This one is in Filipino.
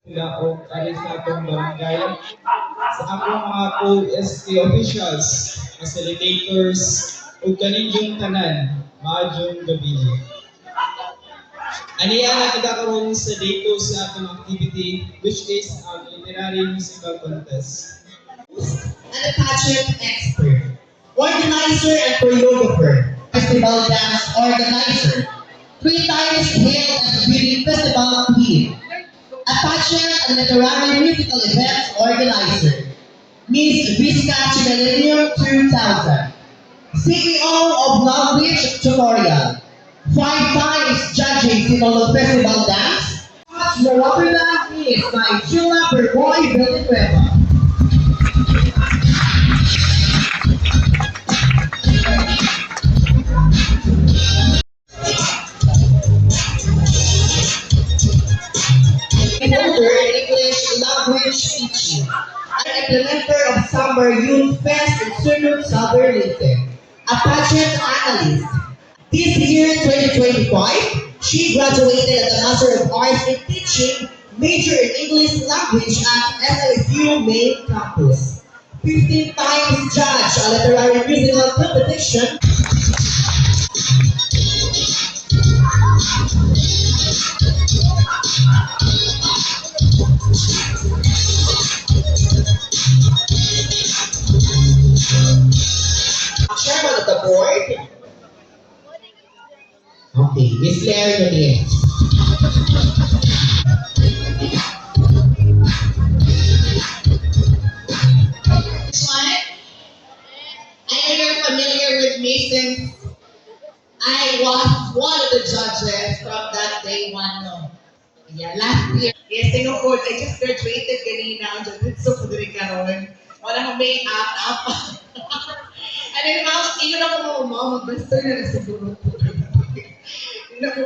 sila o alis sa atong barangay sa akong mga co-ST officials, facilitators, o kaninyong tanan, maadjong gabi. Aniya na nagkakaroon sa dito sa atong activity, which is ang literary musical contest. And a pageant expert, organizer and choreographer, festival dance organizer, 3 times hailed as a beauty festival queen, a pageant and literary musical event organizer, Miss Vista Millennium 2000, CEO of Language Tutorial, 5 times judging Sinolo Festival Dance, no other than Miss Nigella Bergoy Villanueva. Promoter in English language teaching, an implementer of Summer Youth Fest in Sunod Southern Leyte, a pageant analyst. This year, 2025, she graduated as a Master of Arts in Teaching, major in English language at SLSU Main Campus. 15 times judge a literary musical competition. Chairman of the board. Okay, Miss Claire Nunez. This one, I know you're familiar with me since I was one of the judges from that day one. No. Yeah, last year. Yes, tinukod. I just graduated kanina. I'm just so pagdiri karon. Wala akong make-up. Ano yung mga, ingon ako mga magbastor na siguro. Hindi na ko